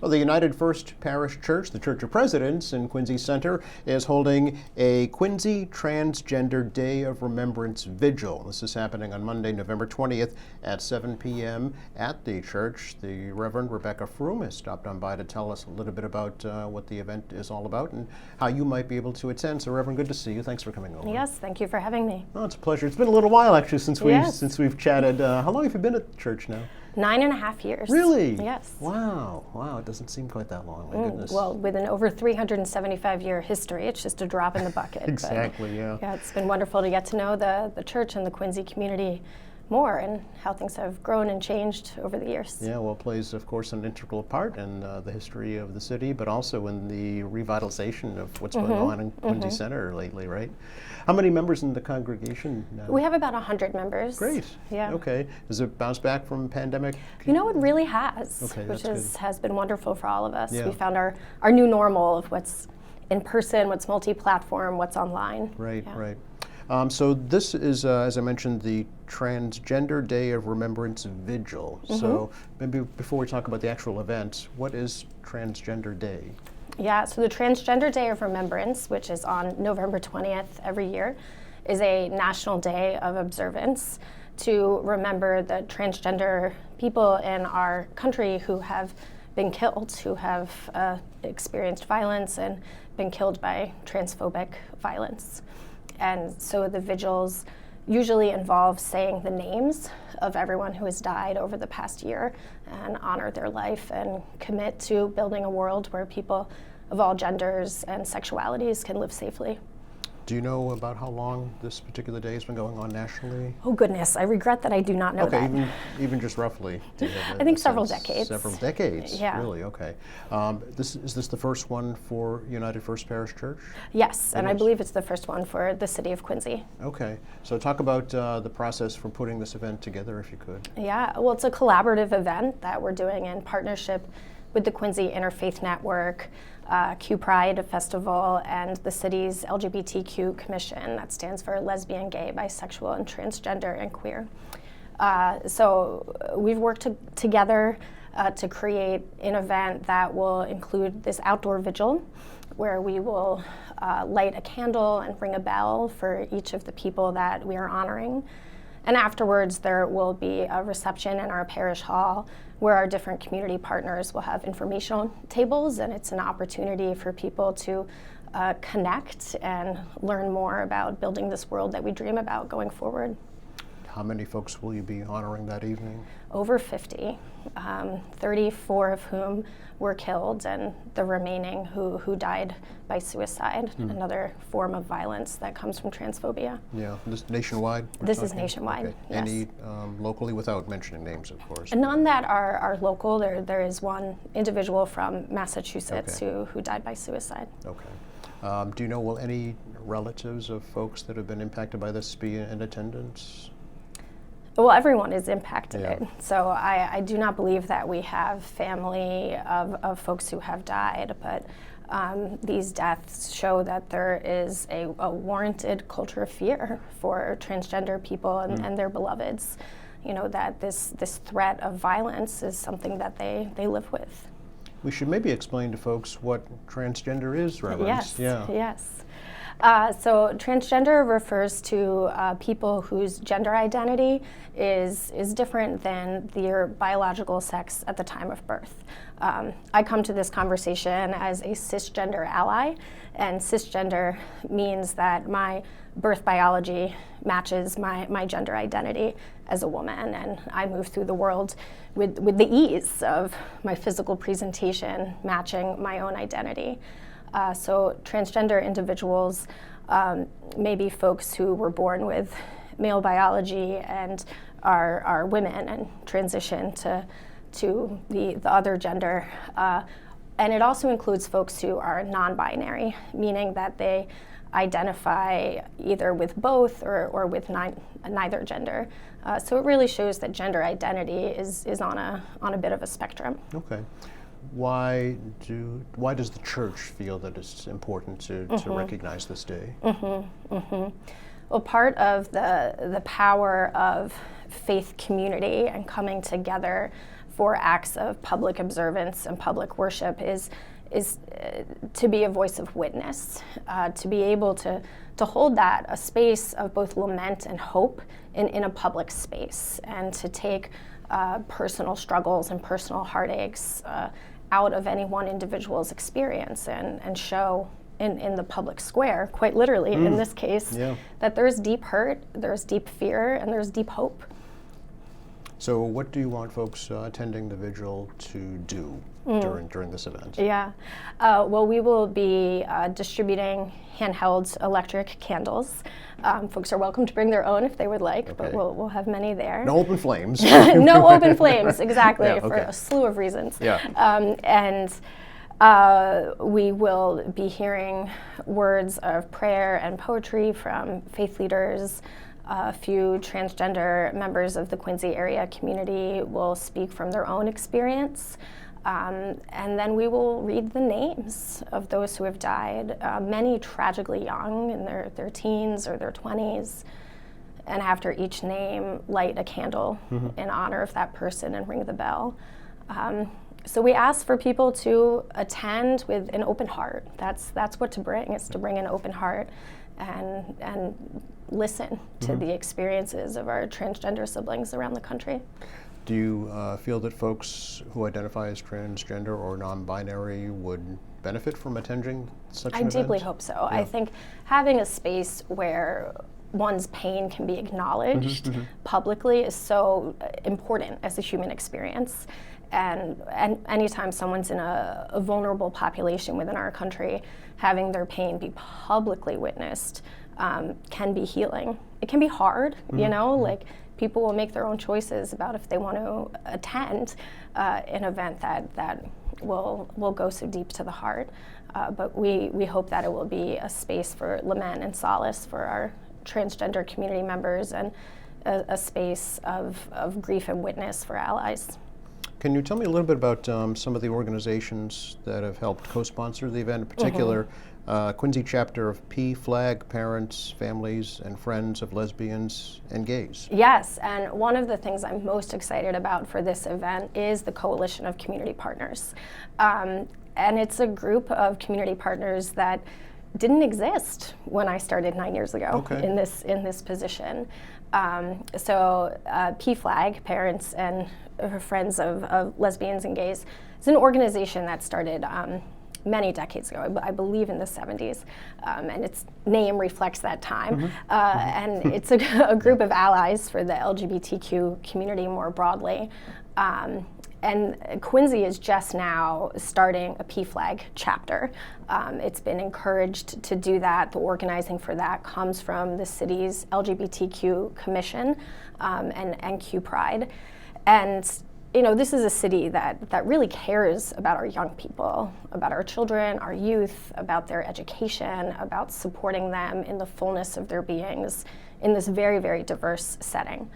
Well, the United First Parish Church, the Church of Presidents in Quincy Center, is holding a Quincy Transgender Day of Remembrance Vigil. This is happening on Monday, November 20th at 7 p.m. at the church. The Reverend Rebecca Froome has stopped on by to tell us a little bit about what the event is all about and how you might be able to attend. So, Reverend, good to see you. Thanks for coming over. Yes, thank you for having me. Oh, it's a pleasure. It's been a little while, actually, since we've chatted. How long have you been at church now? 9.5 years. Really? Yes. Wow. Wow. It doesn't seem quite that long. My goodness. Well, with an over 375-year history, it's just a drop in the bucket. Exactly. But, yeah, it's been wonderful to get to know the church and the Quincy community more and how things have grown and changed over the years. Yeah, well, it plays, of course, an integral part in the history of the city, but also in the revitalization of what's going on in Quincy Center lately, right? How many members in the congregation now? We have about 100 members. Great. Yeah. Okay. Has it bounced back from pandemic? You know, it really has, okay, which has been wonderful for all of us. Yeah. We found our new normal of what's in person, what's multi-platform, what's online. Right, yeah. right. So this is, as I mentioned, the Transgender Day of Remembrance Vigil. So maybe before we talk about the actual event, what is Transgender Day? Yeah, so the Transgender Day of Remembrance, which is on November 20th every year, is a national day of observance to remember the transgender people in our country who have been killed, who have experienced violence and been killed by transphobic violence. And so the vigils usually involve saying the names of everyone who has died over the past year and honor their life and commit to building a world where people of all genders and sexualities can live safely. Do you know about how long this particular day has been going on nationally? Oh goodness, I regret that I do not know that. Okay, even just roughly. Do you have I think a several sense? decades. Several decades? Yeah. Really? Okay. Is this the first one for United First Parish Church? Yes, and I believe it's the first one for the city of Quincy. Okay. So talk about the process for putting this event together, if you could. Yeah, well, it's a collaborative event that we're doing in partnership with the Quincy Interfaith Network, Q Pride Festival, and the city's LGBTQ Commission, that stands for lesbian, gay, bisexual, and transgender and queer. So we've worked together to create an event that will include this outdoor vigil where we will light a candle and ring a bell for each of the people that we are honoring. And afterwards, there will be a reception in our parish hall where our different community partners will have informational tables, and it's an opportunity for people to connect and learn more about building this world that we dream about going forward. How many folks will you be honoring that evening? Over 50, 34 of whom were killed, and the remaining who died by suicide, another form of violence that comes from transphobia. Yeah, this nationwide? This is nationwide, okay. yes. Any locally, without mentioning names, of course? None that are local. There is one individual from Massachusetts okay. who died by suicide. Okay. Do you know, will any relatives of folks that have been impacted by this be in attendance? Well, everyone is impacted. Yeah. So I do not believe that we have family of folks who have died, but these deaths show that there is a warranted culture of fear for transgender people and their beloveds. You know, that this threat of violence is something that they live with. We should maybe explain to folks what transgender is, Reverend. Yes, yeah. yes. So transgender refers to people whose gender identity is different than their biological sex at the time of birth. I come to this conversation as a cisgender ally, and cisgender means that my birth biology matches my gender identity as a woman, and I move through the world with the ease of my physical presentation matching my own identity. So transgender individuals may be folks who were born with male biology and are women and transition to the other gender. And it also includes folks who are non-binary, meaning that they identify either with both or with neither gender. So it really shows that gender identity is on a bit of a spectrum. Okay. Why does the church feel that it's important to recognize this day? Well, part of the power of faith community and coming together for acts of public observance and public worship is to be a voice of witness, to be able to hold that, a space of both lament and hope in a public space, and to take personal struggles and personal heartaches out of any one individual's experience and show in the public square, quite literally in this case, that there's deep hurt, there's deep fear, and there's deep hope. So what do you want folks attending the vigil to do during this event? Yeah. Well, we will be distributing handheld electric candles. Folks are welcome to bring their own if they would like, but we'll have many there. No open flames. No open flames, exactly, Yeah, for a slew of reasons. Yeah. And we will be hearing words of prayer and poetry from faith leaders. A few transgender members of the Quincy area community will speak from their own experience. And then we will read the names of those who have died, many tragically young, in their teens or their 20s. And after each name, light a candle in honor of that person and ring the bell. So we ask for people to attend with an open heart. That's what to bring, is to bring an open heart and listen to the experiences of our transgender siblings around the country. Do you feel that folks who identify as transgender or non-binary would benefit from attending such an event? I deeply hope so. I think having a space where one's pain can be acknowledged publicly is so important as a human experience. And anytime someone's in a vulnerable population within our country, having their pain be publicly witnessed can be healing. It can be hard, you know, like people will make their own choices about if they want to attend an event that will go so deep to the heart. But we hope that it will be a space for lament and solace for our transgender community members, and a space of grief and witness for allies. Can you tell me a little bit about some of the organizations that have helped co-sponsor the event, in particular Quincy chapter of PFLAG, Parents, Families, and Friends of Lesbians and Gays? Yes, and one of the things I'm most excited about for this event is the Coalition of Community Partners. And it's a group of community partners that didn't exist when I started 9 years ago in this position. So PFLAG, Parents and Friends of Lesbians and Gays, is an organization that started many decades ago, I believe in the 70s, and its name reflects that time. And it's a group of allies for the LGBTQ community more broadly. And Quincy is just now starting a PFLAG chapter. It's been encouraged to do that. The organizing for that comes from the city's LGBTQ Commission and Q Pride. And you know, this is a city that really cares about our young people, about our children, our youth, about their education, about supporting them in the fullness of their beings in this very, very diverse setting.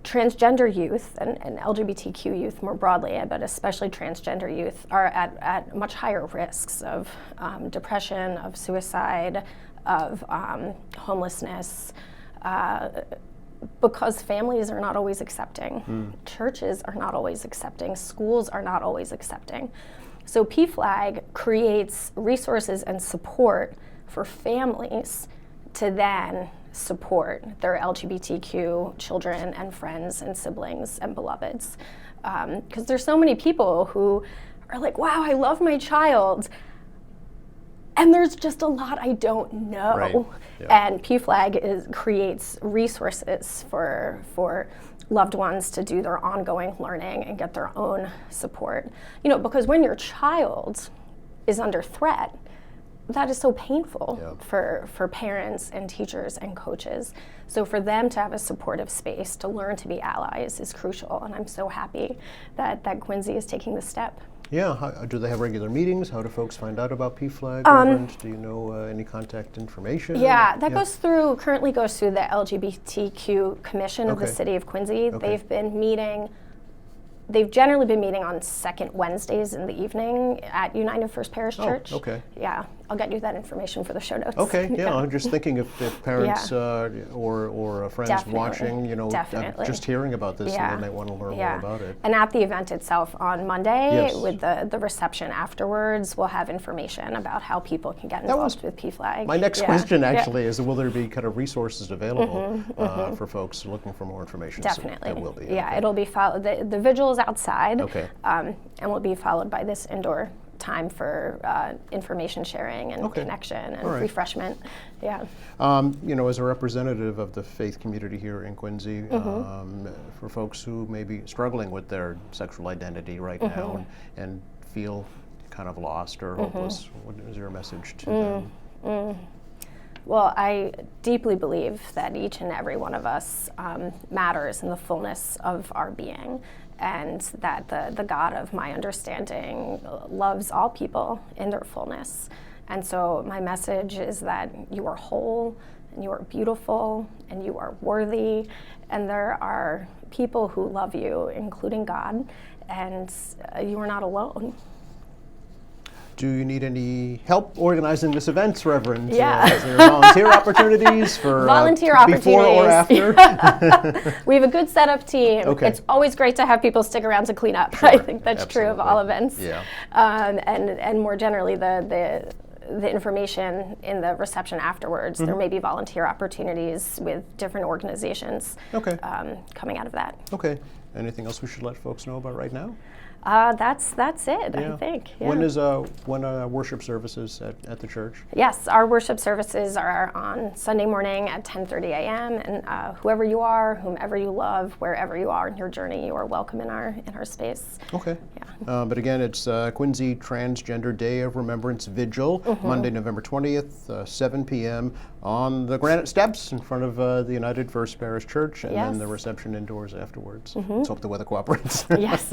Transgender youth and LGBTQ youth more broadly, but especially transgender youth, are at much higher risks of depression, of suicide, of homelessness, because families are not always accepting, churches are not always accepting, schools are not always accepting. So PFLAG creates resources and support for families to then support their LGBTQ children and friends and siblings and beloveds. Because there's so many people who are like, wow, I love my child, and there's just a lot I don't know. Right. Yeah. And PFLAG creates resources for loved ones to do their ongoing learning and get their own support. You know, because when your child is under threat, that is so painful for parents and teachers and coaches. So for them to have a supportive space to learn to be allies is crucial, and I'm so happy that Quincy is taking this step. Yeah, do they have regular meetings? How do folks find out about PFLAG? Do you know any contact information? Yeah, that currently goes through the LGBTQ Commission of the City of Quincy. They've generally been meeting on second Wednesdays in the evening at United First Parish Church. Okay. Yeah, I'll get you that information for the show notes. Okay, yeah, I'm just thinking if parents or friends Definitely. watching, Definitely. just hearing about this, Yeah. and they might want to learn more Yeah. about it. And at the event itself on Monday, Yes. with the reception afterwards, we'll have information about how people can get involved with PFLAG. My next Yeah. question Yeah. actually is, will there be kind of resources available for folks looking for more information? So Definitely. there will be. Yeah, Okay. it'll be followed. The vigil is outside, Okay. and will be followed by this indoor time for information sharing and Okay. connection and All right. refreshment. Yeah. As a representative of the faith community here in Quincy, Mm-hmm. for folks who may be struggling with their sexual identity right Mm-hmm. now and feel kind of lost or hopeless, what is your message to them? Well, I deeply believe that each and every one of us matters in the fullness of our being, and that the God of my understanding loves all people in their fullness. And so my message is that you are whole, and you are beautiful, and you are worthy, and there are people who love you, including God, and you are not alone. Do you need any help organizing this event, Reverend? Yeah. Is there volunteer opportunities for Volunteer before or opportunities. after? We have a good setup team. Okay. It's always great to have people stick around to clean up. Sure, I think that's true of all absolutely. events. Yeah. And more generally, the information in the reception afterwards, there may be volunteer opportunities with different organizations Okay. coming out of that. Okay. Anything else we should let folks know about right now? That's it, Yeah. I think. Yeah. When worship services at the church? Yes, our worship services are on Sunday morning at 10:30 a.m. And whoever you are, whomever you love, wherever you are in your journey, you are welcome in our space. Okay. Yeah. But again, it's Quincy Transgender Day of Remembrance Vigil, Monday, November 20th, 7 p.m. on the granite steps in front of the United First Parish Church, and then Yes. the reception indoors afterwards. Let's hope the weather cooperates. Yes.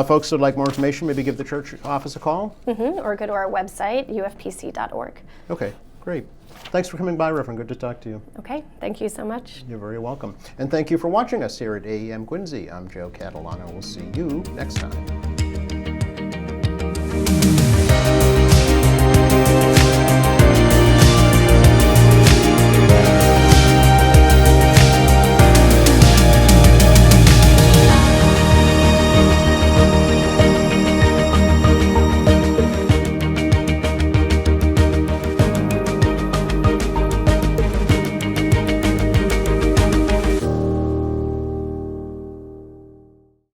Folks who would like more information, maybe give the church office a call. Or go to our website, ufpc.org. Okay, great. Thanks for coming by, Reverend. Good to talk to you. Okay, thank you so much. You're very welcome. And thank you for watching us here at AEM Quincy. I'm Joe Catalano. We'll see you next time.